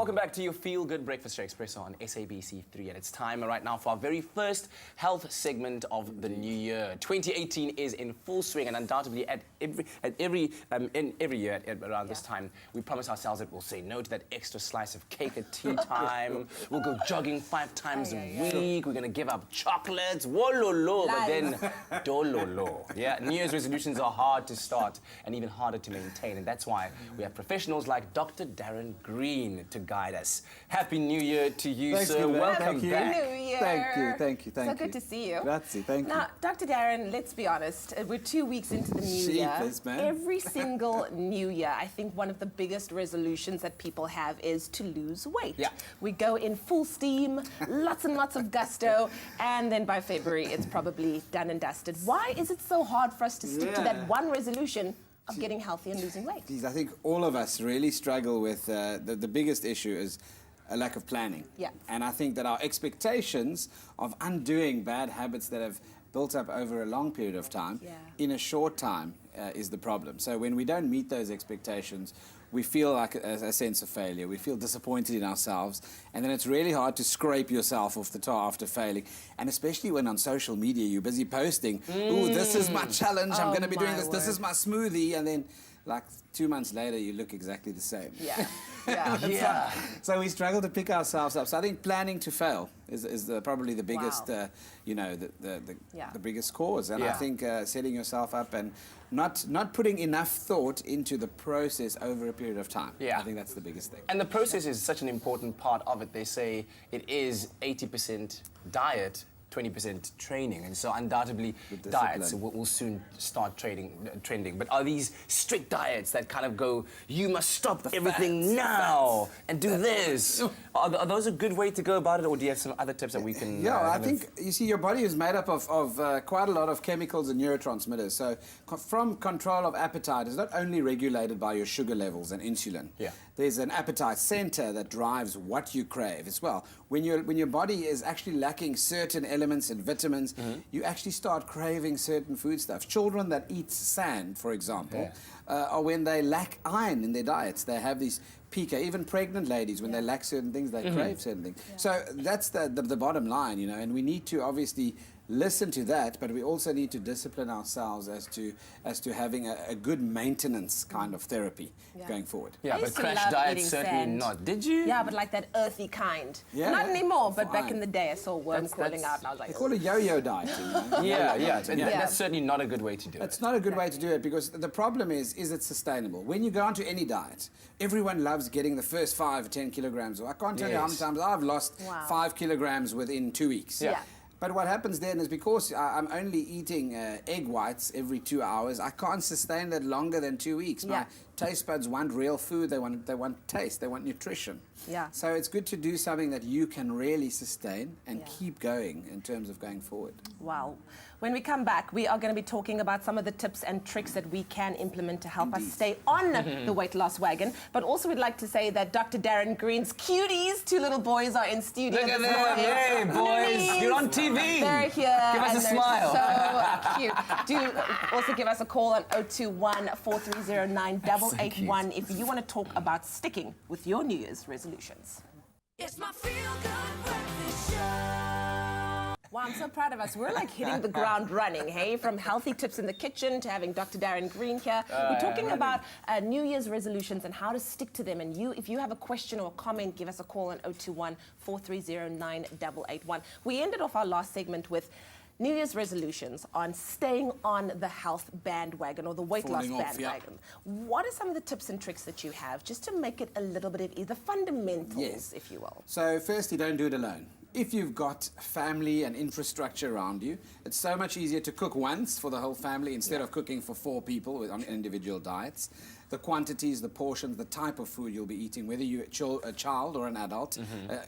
welcome back to your Feel Good Breakfast Show, Expresso on SABC3. And it's time right now for our very first health segment of the new year. 2018 is in full swing, and undoubtedly every year around this time, we promise ourselves that we'll say no to that extra slice of cake at tea time. We'll go jogging 5 times a week. We're going to give up chocolates. Wololo, but then dololo. Yeah, New Year's resolutions are hard to start and even harder to maintain. And that's why we have professionals like Dr. Darren Green to guide us. Happy New Year to you, Thanks, sir. Welcome Happy back. New Year. Thank you. So good to see you. Grazie, thank you. Now, Dr. Darren, let's be honest. We're 2 weeks into the new year. Sheepers, man. Every single new year, I think one of the biggest resolutions that people have is to lose weight. Yeah. We go in full steam, lots and lots of gusto, and then by February, it's probably done and dusted. Why is it so hard for us to stick to that one resolution of getting healthy and losing weight? Geez, I think all of us really struggle with the biggest issue is a lack of planning. Yeah. And I think that our expectations of undoing bad habits that have built up over a long period of time in a short time is the problem. So when we don't meet those expectations, we feel like a sense of failure. We feel disappointed in ourselves, and then it's really hard to scrape yourself off the tar after failing. And especially when on social media you're busy posting, "Ooh, this is my challenge. I'm going to be doing this. This is my smoothie," and then like 2 months later you look exactly the same. Yeah. So we struggle to pick ourselves up. So I think planning to fail is probably the biggest, the biggest cause. And I think setting yourself up and not putting enough thought into the process over a period of time. Yeah. I think that's the biggest thing. And the process is such an important part of it. They say it is 80% diet, 20% training, and so undoubtedly diets will soon start trending. But are these strict diets that kind of go, you must stop everything now and do this? Are those a good way to go about it, or do you have some other tips that we can... I think, you see, your body is made up of quite a lot of chemicals and neurotransmitters. So from control of appetite is not only regulated by your sugar levels and insulin. Yeah. There's an appetite center that drives what you crave as well. When your body is actually lacking certain elements and vitamins, you actually start craving certain foodstuffs. Children that eat sand, for example, or when they lack iron in their diets, they have these pica. Even pregnant ladies, when they lack certain things, they crave certain things. So that's the bottom line, you know, and we need to obviously listen to that, but we also need to discipline ourselves as to having a good maintenance kind of therapy going forward. Yeah, but crash diet certainly not. Did you? Yeah, but like that earthy kind. Yeah, not anymore, but fine. back in the day I saw worms crawling out and I was like... They call it yo-yo diet. You know? That's certainly not a good way to do it. It's not a good way to do it, because the problem is it sustainable? When you go onto any diet, everyone loves getting the first 5 or 10 kilograms. I can't tell you how many times I've lost 5 kilograms within 2 weeks. Yeah. But what happens then is, because I'm only eating egg whites every 2 hours, I can't sustain that longer than 2 weeks. My taste buds want real food. They want taste. They want nutrition. Yeah. So it's good to do something that you can really sustain and keep going in terms of going forward. Wow. When we come back, we are going to be talking about some of the tips and tricks that we can implement to help us stay on the weight loss wagon. But also we'd like to say that Dr. Darren Green's cuties, 2 little boys, are in studio. Look at them. Hey, boys. You're on TV. They're here. Give us a smile. So cute. Do also give us a call on 021-4309-881 if you want to talk about sticking with your New Year's resolutions. It's my Feel Good Breakfast Show. Wow, I'm so proud of us. We're like hitting the ground running, hey? From healthy tips in the kitchen to having Dr. Darren Green here. We're talking about New Year's resolutions and how to stick to them. And if you have a question or a comment, give us a call on 021-4309-881. We ended off our last segment with New Year's resolutions on staying on the health bandwagon or the weight loss bandwagon. What are some of the tips and tricks that you have just to make it a little bit of the fundamentals, if you will? So firstly, don't do it alone. If you've got family and infrastructure around you, it's so much easier to cook once for the whole family instead of cooking for 4 people on individual diets. The quantities, the portions, the type of food you'll be eating, whether you're a child or an adult,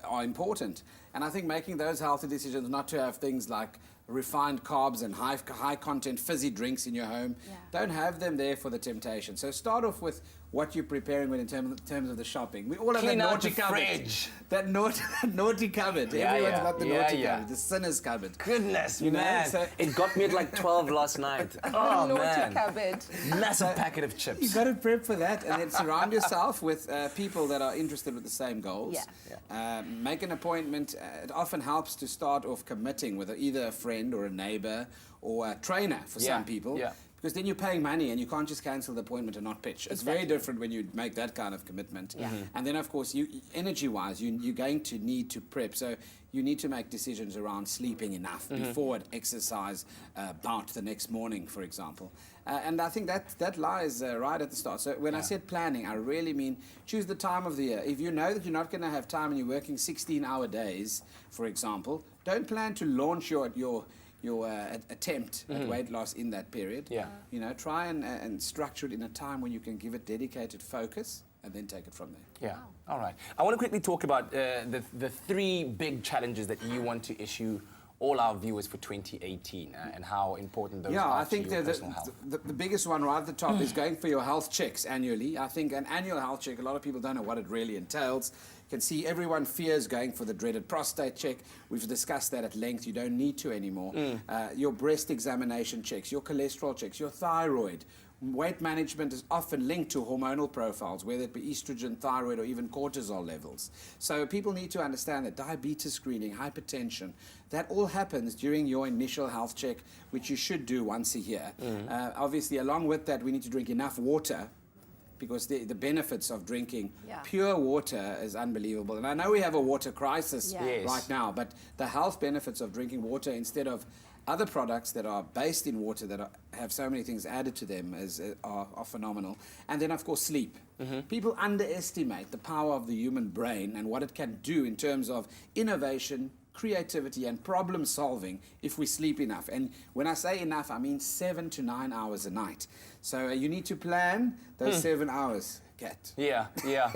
are important. And I think making those healthy decisions, not to have things like refined carbs and high content fizzy drinks in your home. Yeah. Don't have them there for the temptation. So start off with what you're preparing in terms of the shopping. We all have Clean that out naughty the cupboard. fridge. That naughty cupboard. Yeah, Everyone's yeah. got the Yeah, naughty yeah. cupboard, the sinner's cupboard. Goodness, You know, man. so- It got me at like 12 last night. Oh, Naughty man. cupboard. Massive packet of chips. You've got to prep for that, and then surround yourself with people that are interested with the same goals. Yeah. Make an appointment. It often helps to start off committing with either a friend or a neighbor or a trainer for Yeah, some people. yeah. Because then you're paying money and you can't just cancel the appointment and not pitch. It's very different when you make that kind of commitment. Yeah. And then, of course, energy-wise, you're going to need to prep. So you need to make decisions around sleeping enough before an exercise bout the next morning, for example. And I think that lies right at the start. So when I said planning, I really mean choose the time of the year. If you know that you're not going to have time and you're working 16-hour days, for example, don't plan to launch your attempt at weight loss in that period. Yeah. You know, try and structure it in a time when you can give it dedicated focus and then take it from there. Yeah. All right. I want to quickly talk about the three big challenges that you want to issue all our viewers for 2018 and how important those are I think to your personal health. the biggest one right at the top is going for your health checks annually. I think an annual health check, a lot of people don't know what it really entails. You can see everyone fears going for the dreaded prostate check. We've discussed that at length. You don't need to anymore. Your breast examination checks, your cholesterol checks, your thyroid. Weight management is often linked to hormonal profiles, whether it be estrogen, thyroid, or even cortisol levels. So people need to understand that diabetes screening, hypertension, that all happens during your initial health check, which you should do once a year. Obviously, along with that, we need to drink enough water, because the benefits of drinking pure water is unbelievable. And I know we have a water crisis right now, but the health benefits of drinking water instead of other products that are based in water that have so many things added to them are phenomenal. And then, of course, sleep. People underestimate the power of the human brain and what it can do in terms of innovation, creativity, and problem solving if we sleep enough. And when I say enough, I mean 7 to 9 hours a night. So you need to plan those 7 hours. Yeah,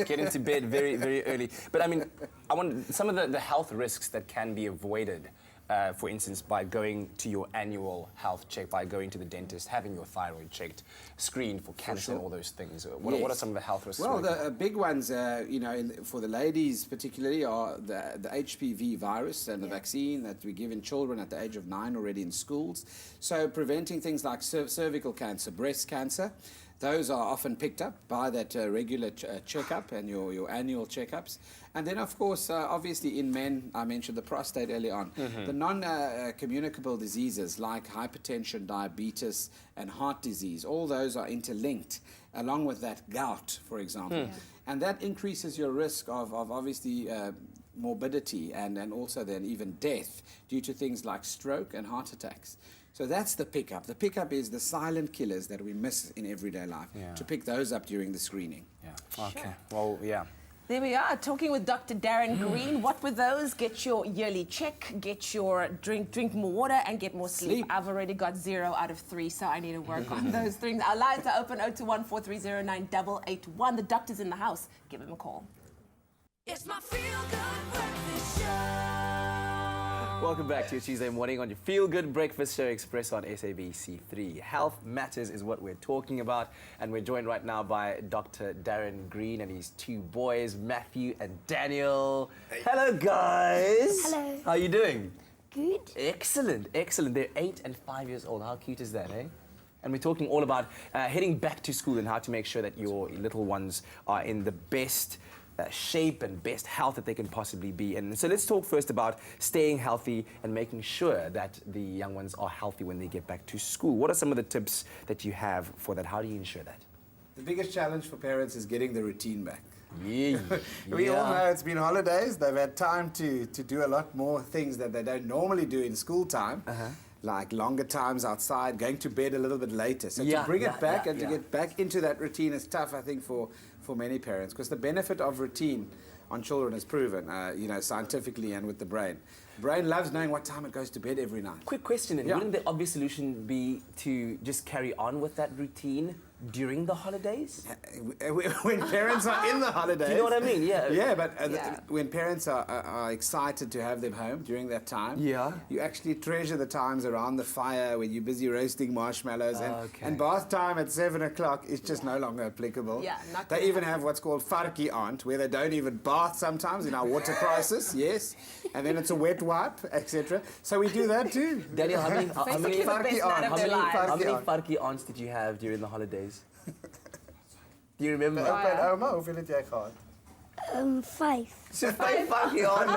get into bed very, very early. But I mean, I want some of the health risks that can be avoided. For instance, by going to your annual health check, by going to the dentist, having your thyroid checked, screened for cancer and all those things. What are some of the health risks? Well, the big ones, for the ladies particularly, are the HPV virus and the vaccine that we give in children at the age of 9 already in schools. So preventing things like cervical cancer, breast cancer, those are often picked up by that regular checkup and your annual checkups. And then, of course, obviously in men, I mentioned the prostate early on. The non-communicable diseases like hypertension, diabetes, and heart disease, all those are interlinked, along with that gout, for example. And that increases your risk of obviously morbidity and also then even death due to things like stroke and heart attacks. So that's the pickup. The pickup is the silent killers that we miss in everyday life, to pick those up during the screening. Okay. Well, There we are, talking with Dr. Darren Green. What were those? Get your yearly check, get your drink more water, and get more sleep. I've already got 0 out of 3, so I need to work on those things. Our lines are open, 021-4309-881. The doctor's in the house. Give him a call. It's my feel-good breakfast show. welcome back to your Tuesday morning on your feel-good breakfast show, Expresso on SABC3. Health matters is what we're talking about, and we're joined right now by Dr. Darren Green and his 2 boys, Matthew and Daniel. Hey. Hello, guys. Hello. How are you doing? Good. Excellent, excellent. They're 8 and 5 years old. How cute is that, eh? And we're talking all about heading back to school and how to make sure that your little ones are in the best shape and best health that they can possibly be. And so let's talk first about staying healthy and making sure that the young ones are healthy when they get back to school. What are some of the tips that you have for that? How do you ensure that? The biggest challenge for parents is getting the routine back. Yeah. We all know it's been holidays. They've had time to do a lot more things that they don't normally do in school time. Like longer times outside, going to bed a little bit later. So to bring it back and to get back into that routine is tough, I think, for many parents, because the benefit of routine on children is proven, scientifically and with the brain. The brain loves knowing what time it goes to bed every night. Quick question, and wouldn't the obvious solution be to just carry on with that routine during the holidays? When parents are in the holidays. Do you know what I mean? Yeah. Yeah, but Yeah. when parents are excited to have them home during that time, Yeah. you actually treasure the times around the fire when you're busy roasting marshmallows. Okay. And bath time at 7 o'clock is just no longer applicable. Yeah, not They gonna even have what's called farki aunt, where they don't even bath sometimes in our water crisis, yes. And then it's a wet wipe, etc. So we do that too. Daniel, how many Basically the best night of their lives. how many aunt. farki aunts did you have during the holidays? Do you remember? Opa en oma, hoeveel het jy gehad? 5. So 5 farki aunts.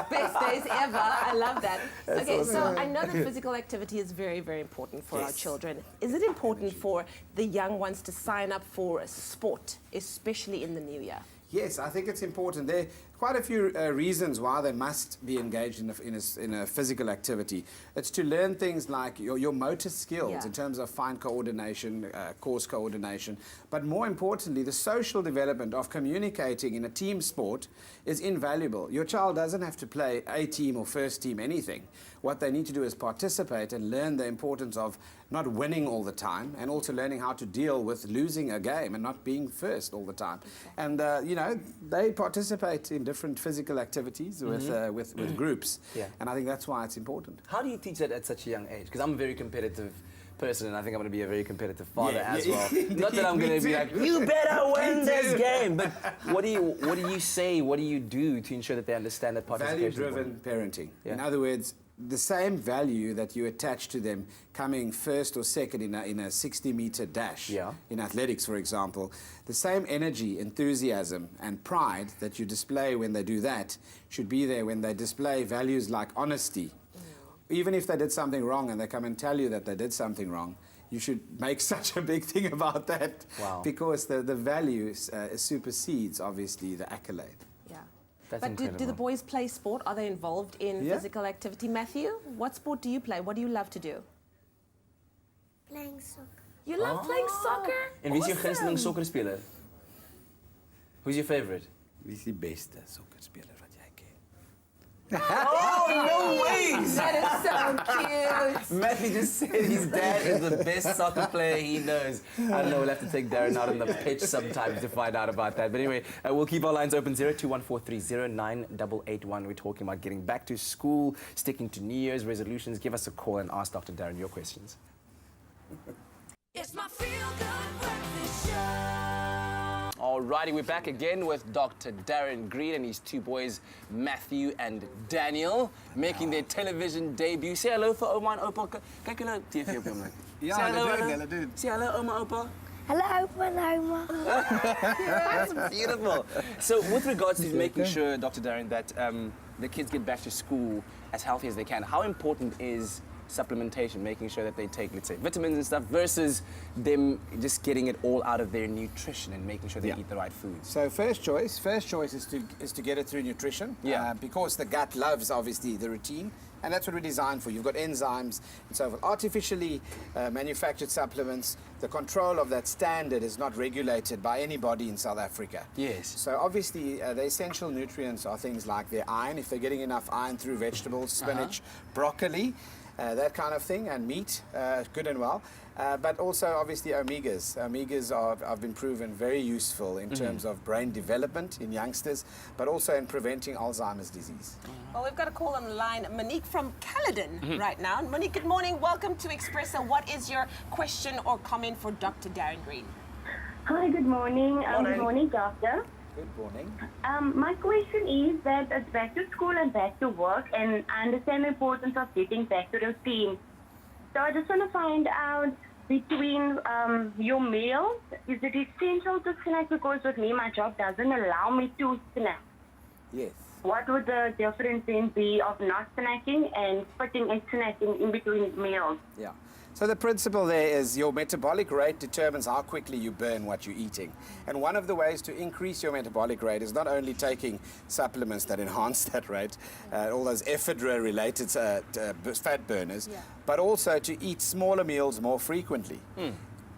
Best days ever. I love that. Okay, so I know that physical activity is very, very important for our children. Is it important for the young ones to sign up for a sport, especially in the new year? Yes, I think it's important. There are quite a few reasons why they must be engaged in a physical activity. It's to learn things like your motor skills Yeah. in terms of fine coordination, course coordination, but more importantly, the social development of communicating in a team sport is invaluable. Your child doesn't have to play A team or first team anything. What they need to do is participate and learn the importance of not winning all the time, and also learning how to deal with losing a game and not being first all the time. And you know, they participate in different physical activities with groups. Yeah. And I think that's why it's important. How do you teach that at such a young age? Because I'm a very competitive person, and I think I'm going to be a very competitive father Yeah, as yeah, well. indeed, Not that I'm me going to be too. like, you better win Me this too. game. But what do you say? What do you do to ensure that they understand that participation is Value-driven important? parenting. Yeah. In other words, the same value that you attach to them coming first or second in a 60-meter dash, Yeah. in athletics, for example, the same energy, enthusiasm, and pride that you display when they do that should be there when they display values like honesty. Even if they did something wrong and they come and tell you that they did something wrong, you should make such a big thing about that. Wow. Because the value supersedes, obviously, the accolade. Yeah. That's But do the incredible. boys play sport? Are they involved in Yeah. physical activity? Matthew, what sport do you play? What do you love to do? Playing soccer. You love playing soccer? En wie is jou Awesome. gunsteling sokkerspeler? Who's your favorite? Wie is die beste sokkerspeler wat jy ken? Oh, no ways! That is so cute. Matthew just said his dad is the best soccer player he knows. I don't know, we'll have to take Darren out on the pitch sometimes to find out about that. But anyway, we'll keep our lines open, 0214309881. We're talking about getting back to school, sticking to New Year's resolutions. Give us a call and ask Dr. Darren your questions. It's my feel-good breakfast show. Alrighty, we're back again with Dr. Darren Green and his two boys, Matthew and Daniel, making their television debut. Say hello for Oma and Opa. Kyk hulle TV op die oomblik. Ja, Say hello, hulle doen, hulle. hulle doen. Say hello, Oma, Opa. Hello, Paloma. That's beautiful. So with regards to making sure, Dr. Darren, that the kids get back to school as healthy as they can, how important is supplementation, making sure that they take, let's say, vitamins and stuff, versus them just getting it all out of their nutrition and making sure they Yeah. eat the right foods? So first choice is to get it through nutrition. Yeah. Because the gut loves obviously the routine, and that's what we're designed for. You've got enzymes and so forth. Artificially manufactured supplements, the control of that standard is not regulated by anybody in South Africa. Yes. So obviously the essential nutrients are things like their iron, if they're getting enough iron through vegetables, spinach, broccoli, that kind of thing, and meat, good and well. But also, obviously, omegas. Omegas have been proven very useful in terms of brain development in youngsters, but also in preventing Alzheimer's disease. Well, we've got a call on the line. Monique from Caledon right now. Monique, good morning. Welcome to Expresso. What is your question or comment for Dr. Darren Green? Hi, good morning. Good morning, doctor. Good morning. My question is that it's back to school and back to work, and I understand the importance of getting back to routine. So I just want to find out between your meals, is it essential to snack? Because with me, my job doesn't allow me to snack. Yes. What would the difference then be of not snacking and fitting and snacking in between meals? Yeah. So the principle there is your metabolic rate determines how quickly you burn what you're eating. And one of the ways to increase your metabolic rate is not only taking supplements that enhance that rate, all those ephedra-related fat burners, but also to eat smaller meals more frequently.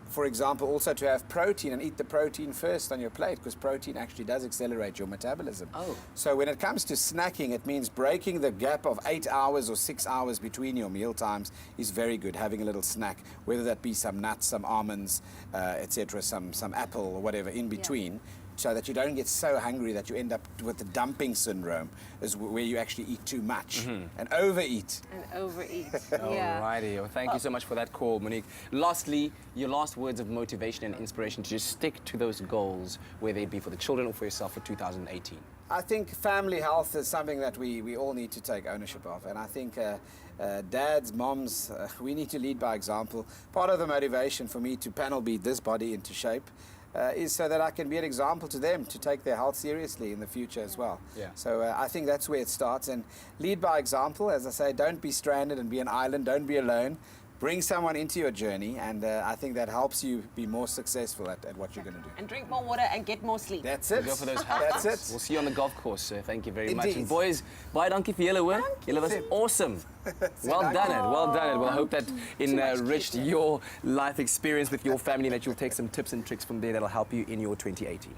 for example, also to have protein and eat the protein first on your plate, because protein actually does accelerate your metabolism. Oh. So when it comes to snacking, it means breaking the gap of 8 hours or 6 hours between your meal times is very good. Having a little snack, whether that be some nuts, some almonds, etc., some apple or whatever in between. So that you don't get so hungry that you end up with the dumping syndrome, is where you actually eat too much and overeat. Yeah. Alrighty. Well, thank you so much for that call, Monique. Lastly, your last words of motivation and inspiration to just stick to those goals, whether it be for the children or for yourself for 2018. I think family health is something that we all need to take ownership of, and I think dads, moms, we need to lead by example. Part of the motivation for me to panel beat this body into shape is so that I can be an example to them to take their health seriously in the future as well. Yeah. So I think that's where it starts, and lead by example. As I say, don't be stranded and be an island, don't be alone. Bring someone into your journey, and I think that helps you be more successful at what you're going to do. And drink more water and get more sleep. That's it. Go for those health That's tips. it. We'll see you on the golf course, sir. Thank you very much. Indeed. And boys, baie dankie vir julle hoor. Julle was awesome. Well done it. Well done it. Well, I hope that enriched your life experience with your family, that you'll take some tips and tricks from there that'll help you in your 2018.